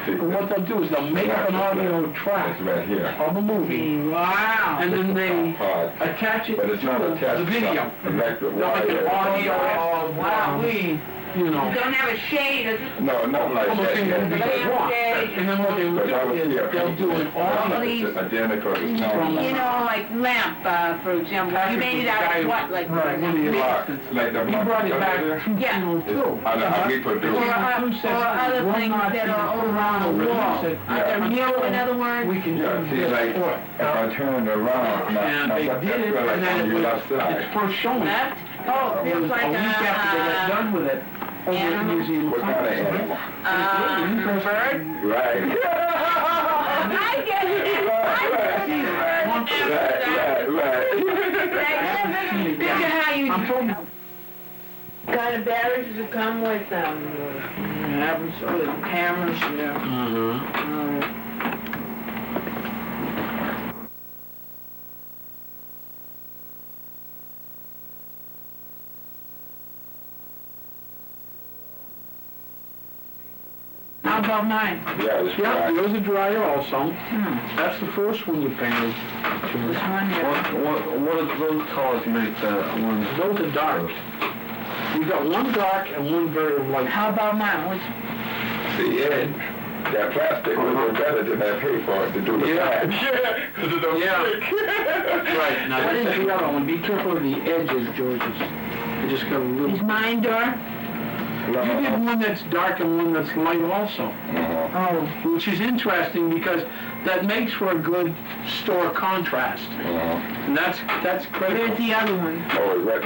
But what they'll do is they'll make up an audio track It's right here. of the movie, Wow. and then they Part. attach it But it's not to attached the video. to electric They'll make an audio wire. of, Wow, we you know, don't have a shade, is it? No, not like almost that. in the Lampshade. And then what they would do is they'll do an audio. It's identical to You sound. know, like lamp, for example, you made it out of what, like? Right, one of your Block, like the He brought it back to Yeah. Channel 2. I reproduce. Or other things that are around the wall. Are there new, in other words? We can Yeah, do see, this like, for it. if I turn it around, now, And now they what did that's it, feel like and then on it the was, left side. its first showing. Left? Oh, feels like a week after they got done with it, over at the animal. Museum What of kind of Science. animal? Bird? Right. I get it! I get it! Right. Picture how you... I'm told you. Kind of batteries that come with have sort of cameras, How about mine? Yeah, it's Yeah, right. there's a dryer also. That's the first one you painted. This one here. What do those colors make that one? Those are dark. We got one dark and one very light. How about mine? Which, See, Ed, that plastic would be better than that paper to do the Yeah. back. Yeah, because it don't Yeah. stick. Right, now this is the other one. Be careful of the edges, George's. They just got a is little... mine dark? You did one that's dark and one that's light also. Oh. Which is interesting because that makes for a good store contrast. And that's Where's critical. the other one? Oh, red,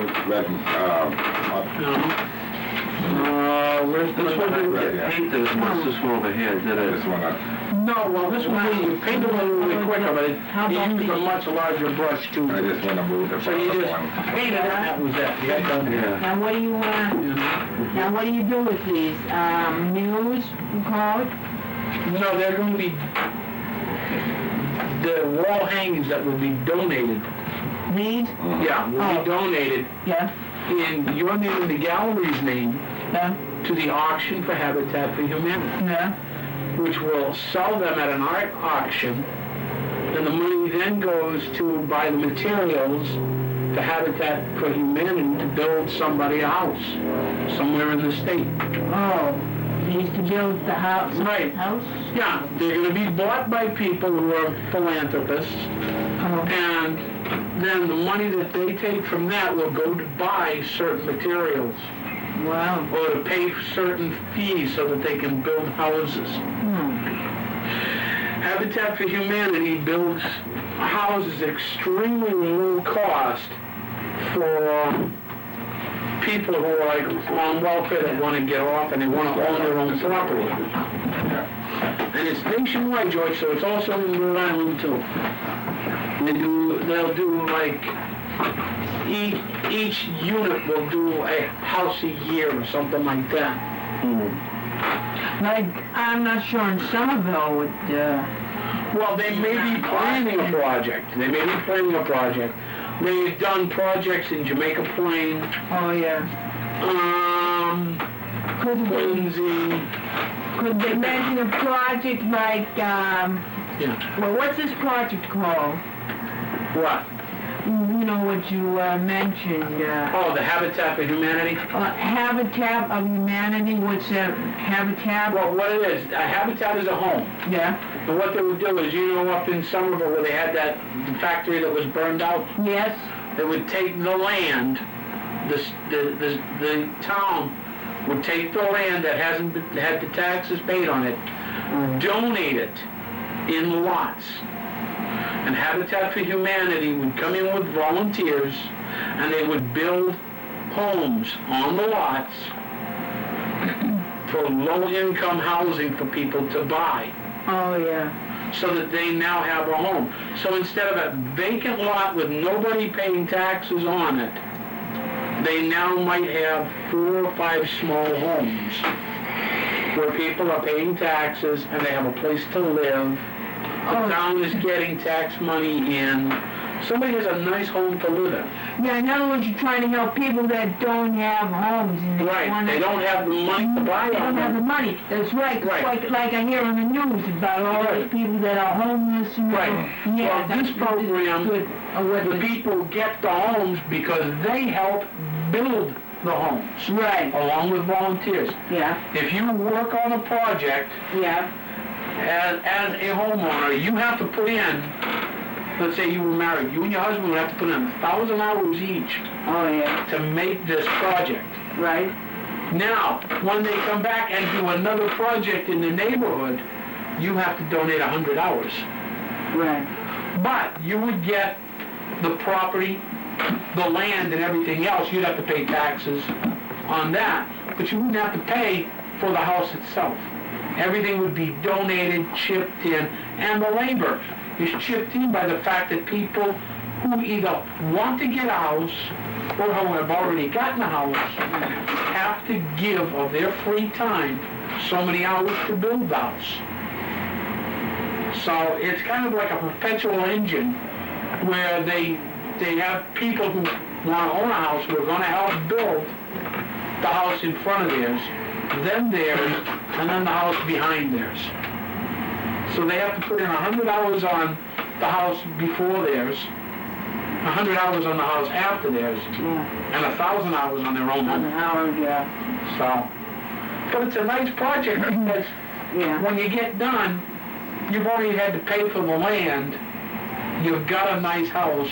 Where's This one didn't get painted as much, this one over here, did this it? one, No, well, this one, you paint it a little bit quicker, but you use a much larger brush I too. just want to move the So you first just one. paint it, that was it. Yeah, done. Yeah. Now what do you now what do you do with these? Muse, you call it? No, they're going to be the wall hangings that will be donated. These? Yeah, will be donated Yeah. in your name and the gallery's name Yeah. to the auction for Habitat for Humanity, Yeah. which will sell them at an art auction, and the money then goes to buy the materials to Habitat for Humanity to build somebody a house somewhere in the state. Oh, these to build the house. Right. House? Yeah, they're going to be bought by people who are philanthropists, Oh. and then the money that they take from that will go to buy certain materials Wow. or to pay certain fees so that they can build houses. Habitat for Humanity builds houses extremely low cost for people who are like on welfare that want to get off and they want to own their own property. And it's nationwide, George, so it's also in Rhode Island too. They'll do like, each unit will do a house a year or something like that. Like, I'm not sure in Somerville would, Well, they may be planning a project. They've done projects in Jamaica Plain, oh yeah. Quincy. Could they mention a project like, Yeah. well, what's this project called? What? You know what you mentioned, Oh, the Habitat for Humanity? Habitat of Humanity, what's that, Habitat? Well, what it is, a habitat is a home. Yeah, And what they would do is, you know, up in Somerville where they had that factory that was burned out, yes, they would take the land, the town would take the land that hasn't had the taxes paid on it, donate it in lots. And Habitat for Humanity would come in with volunteers and they would build homes on the lots for low-income housing for people to buy, oh yeah, so that they now have a home. So instead of a vacant lot with nobody paying taxes on it, they now might have 4 or 5 small homes where people are paying taxes and they have a place to live. The town is getting tax money in, somebody has a nice home to live in. Yeah, in other words, you're trying to help people that don't have homes and they Right, wanna... they don't have the money to buy They a don't have the home. money, that's right, Right. like I hear on the news about all those Right. people that are homeless, you know. Right. Yeah, Well, this program, good. the people get the homes because they help build the homes, Right, along with volunteers. yeah, If you work on a project yeah, as a homeowner, you have to put in, let's say you were married, you and your husband would have to put in 1,000 hours each oh yeah, to make this project. right, Now, when they come back and do another project in the neighborhood, you have to donate 100 hours. right, But you would get the property, the land and everything else. You'd have to pay taxes on that, but you wouldn't have to pay for the house itself. Everything would be donated, chipped in, and the labor is chipped in by the fact that people who either want to get a house or who have already gotten a house have to give of their free time so many hours to build the house. So it's kind of like a perpetual engine where they have people who want to own a house who are going to help build the house in front of theirs, then theirs, and then the house behind theirs. So they have to put in 100 hours on the house before theirs, 100 hours on the house after theirs, yeah, and 1,000 hours on their own on home. Howard, yeah, So, but it's a nice project because yeah, when you get done, you've already had to pay for the land, you've got a nice house,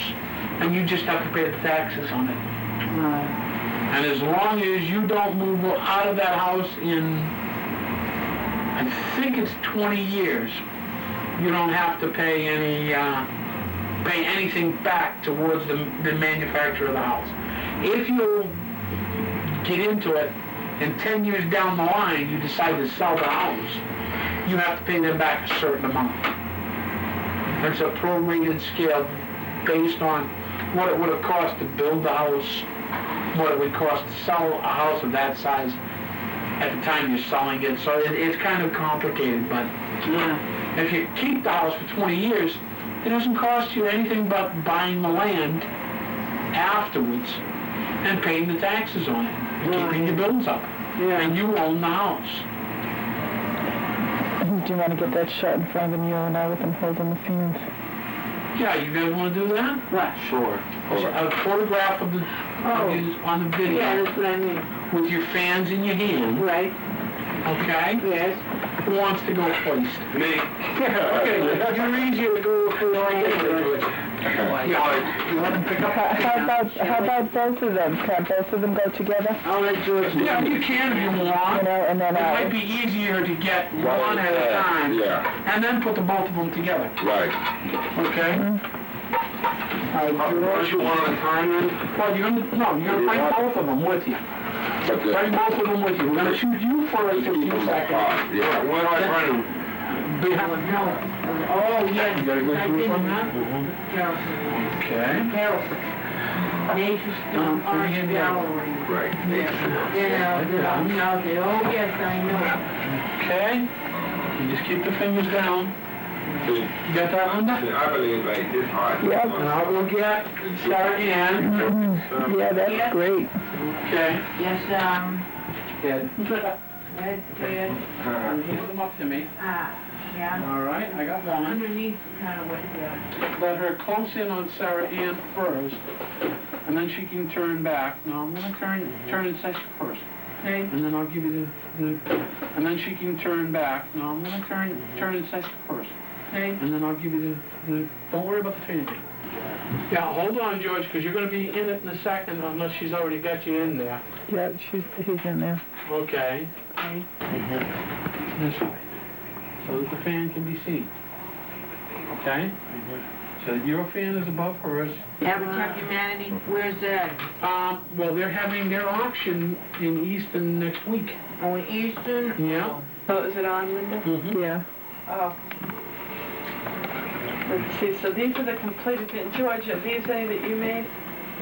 and you just have to pay the taxes on it. right, And as long as you don't move out of that house in, I think it's 20 years, you don't have to pay anything back towards the manufacturer of the house. If you get into it, and 10 years down the line, you decide to sell the house, you have to pay them back a certain amount. It's a prorated scale based on what it would have cost to build the house, what it would cost to sell a house of that size at the time you're selling it. So it's kind of complicated, but yeah, if you keep the house for 20 years, it doesn't cost you anything but buying the land afterwards and paying the taxes on it, and keeping your bills up, yeah. and you own the house. Do you want to get that shot in front of the mural now with them holding the fans? Yeah, you guys want to do that? What? Sure. A photograph of the on the video Yeah, that's what I mean, with your fans in your hand, right, okay? yes. Who wants to go first? Me. Okay, you're easier to go first. Yeah, you want to pick up? How about both of them? Can both of them go together? I'll let George do Yeah, it. you can if you You want. know, and then It might be easier to get one at a time, Yeah, and then put the both of them together, right. okay? All right, George, You want to time then? well, you're gonna bring both of them with you. But Bring both of them with you. We're gonna shoot you for 15 seconds. yeah. Where do I find them? Behind, Oh, yes. you gotta go I through didn't. from that? Carrollton. Okay. Carrollton. Nature's Stone Art Art Gallery. Right. Oh, yes, I know. Okay. You just keep the fingers down. You got that, Linda? I believe like this hard. Yep. And I will get Sariann. Yeah, that's great. Okay. Yes, Good. red, red, Give them up to me. yeah. All right, I got one. Underneath, kind of what, Let her close in on Sariann first, and then she can turn back. No, I'm gonna turn in second first, okay, and then I'll give you and then she can turn back. No, I'm gonna turn in second first, okay. and then I'll give you don't worry about the fanning. Yeah, hold on, George, because you're gonna be in it in a second unless she's already got you in there. Yeah, he's in there. Okay. This way. So that the fan can be seen. Okay? So your fan is above hers. Habitat Humanity, where's that? Well, they're having their auction in Easton next week. Oh, in Easton? Yeah. Oh, is it on, Linda? Mm-hmm. Yeah. Oh. Let's see, so these are the completed, George, are these any that you made?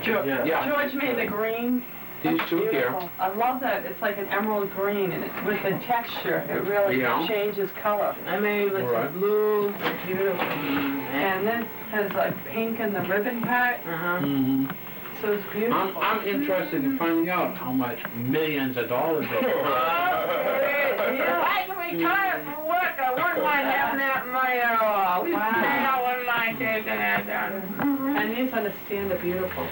Yeah. George made the green. These That's two here. beautiful. I love that, it's like an emerald green, and with the texture, it really Yeah. changes color. I made with All right. some blue, Beautiful. and And this has like pink in the ribbon part, Mhm. so it's beautiful. I'm interested in finding out how much millions of dollars they I can retire from work. I wouldn't mind having that in my, Wow. I wouldn't mind taking that down. And these understand are beautiful.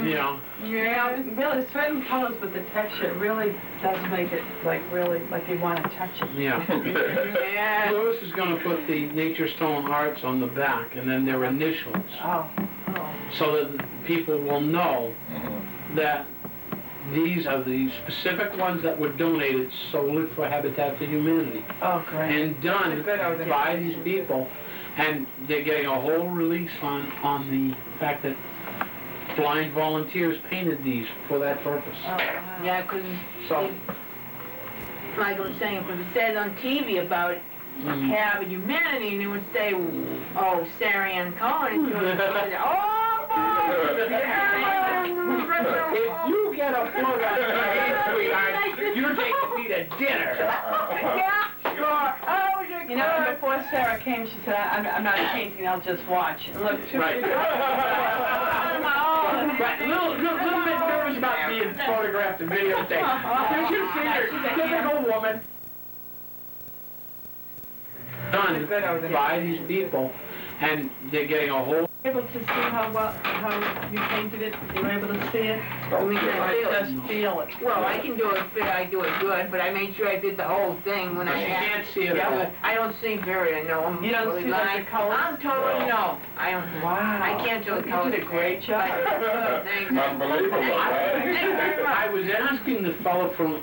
Yeah. Yeah, really, certain colors with the texture really does make it like really, like you want to touch it. Yeah. Yeah. Lewis is gonna put the Nature Stone Arts on the back and then their initials, Oh, so that people will know that these are the specific ones that were donated solely for Habitat for Humanity. oh, great. And done That's a good idea. by these people, and they're getting a whole release on the fact that blind volunteers painted these for that purpose. Oh, wow. Yeah, because, So, like I was saying, because it says on TV about Have Humanity, and it would say, oh, Sariann Cohen, and it would say, oh, if you get a plug on sweetheart, you're taking me to dinner. yeah, sure, oh, You know, before Sarah came, she said, I'm not painting, I'll just watch. And look, Right. Right, little bit nervous about being photographed and videotaped. You should see her, typical woman. Done by these people, and they're getting a whole. able to see how you painted it? You were able to see it? We can feel it. Just feel it. Well, I can do it, I do it good, but I made sure I did the whole thing when I You can't see it Yeah, all. but I don't see very, no. I'm You don't totally see, like, blind. the colors? I'm totally, no. I don't. Wow. I can't do the colors. You did a great job. Thank you. Unbelievable, Thank you very right? much. I was asking the fellow from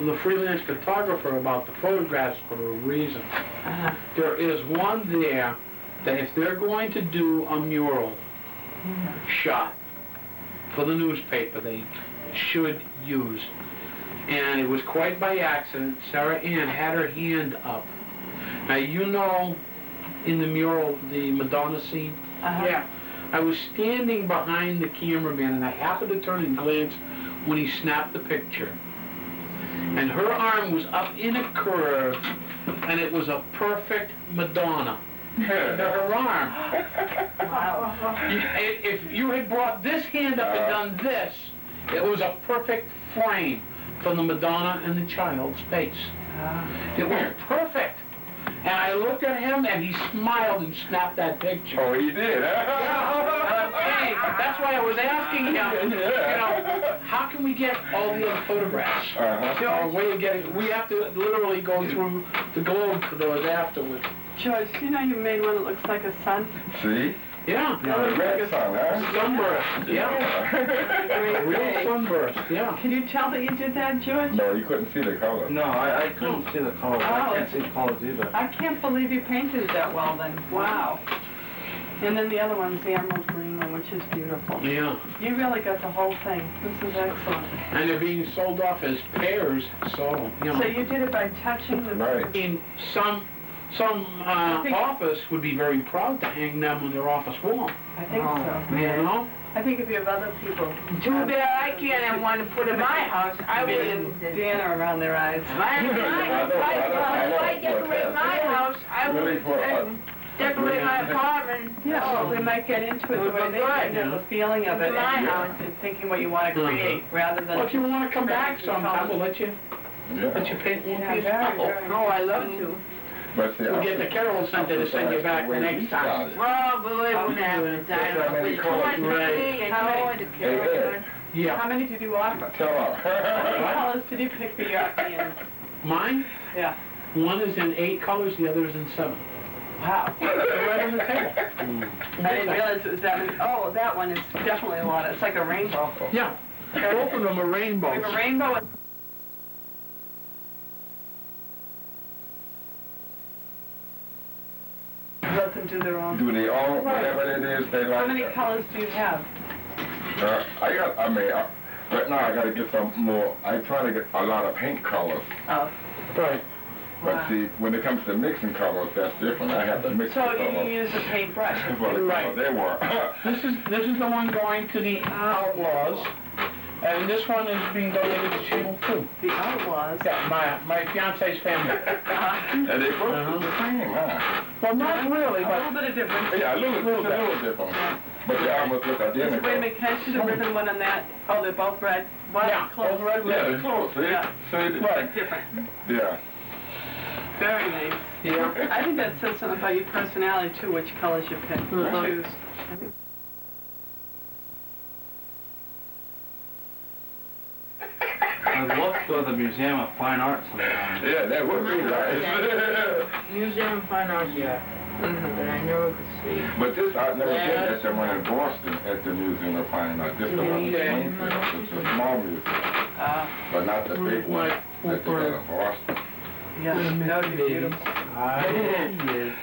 the freelance photographer about the photographs for a reason. There is one there that if they're going to do a mural shot for the newspaper, they should use. And it was quite by accident, Sariann had her hand up. Now you know in the mural, the Madonna scene? Yeah. I was standing behind the cameraman and I happened to turn and glance when he snapped the picture. And her arm was up in a curve and it was a perfect Madonna. Her arm. If you had brought this hand up and done this, it was a perfect frame from the Madonna and the child's face. It was perfect. And I looked at him and he smiled and snapped that picture. Oh, he did, Hey, that's why I was asking him, you know, how can we get all the other photographs? Our way of getting, we have to literally go through the globe for those afterwards. Joyce, you know you made one that looks like a sun? See? Yeah. The red sun, huh? Sunburst, yeah. Real sunburst, yeah. Can you tell that you did that, George? No, you couldn't see the color. No, I couldn't see the colors. I can't see the colors either. I can't believe you painted it that well then. Wow. And then the other one's the emerald green one, which is beautiful. Yeah. You really got the whole thing. This is excellent. And they're being sold off as pairs, so, you know. So you did it by touching the... Right. In some office would be very proud to hang them on their office wall, I think so. you know? I think if you have other people... Too bad I can't have one to put in my house. I would. Dinner around their eyes. If I decorate my house, I would decorate my apartment. Yeah, well, we might get into it the way they have the feeling of it My house. and thinking what you want to create rather than... Well, if you want to come back sometime, we'll let you Yeah. paint one Yeah, piece. very, very. Oh, I love to. But see, We'll get the Carroll Center to send you back the next time. Well, but it wouldn't happen. I don't know. It's 20, you know, and the carrot. Yeah. How many did you offer? Tell What her. colors did you pick for your ends? Mine, Yeah. one is in 8 colors, the other is in 7. Wow. They're right on the table. I didn't realize it was that many. Oh, that one is definitely a lot. It's like a rainbow. Yeah, both of them are We rainbows. have a rainbow and... Let them do their own. Do they all, whatever it is they like? How many colors do you have? Right now I gotta get some more, I try to get a lot of paint colors. Oh. Right. But Wow. see, when it comes to mixing colors, that's different. I have to mix the So colors. you use a paintbrush. For the Right. colors they were. This is the one going to the Outlaws, And this one is being donated to Cheever too. The other was. Yeah, my fiance's family. And they both the same, huh? Well, not really, A little but bit of difference. Yeah, a little different. But they almost look identical. Wait a minute, can I see the ribbon one on that? Oh, they're both red. What? yeah, Close. both red Yeah, they're ribbons. close, see? Yeah. See? But different. Yeah. Very nice. Yeah. I think that says something about your personality too, which colors you pick. Choose. I'd love to go to the Museum of Fine Arts sometime. Yeah, that would be nice. Museum of Fine Arts, yeah. But I never could see. But this, I've never been at the one in Boston at the Museum of Fine Arts. This the one in Springfield. It's a small museum, but not the big one that they got in Boston. Yeah, that would be beautiful. Ah, yes.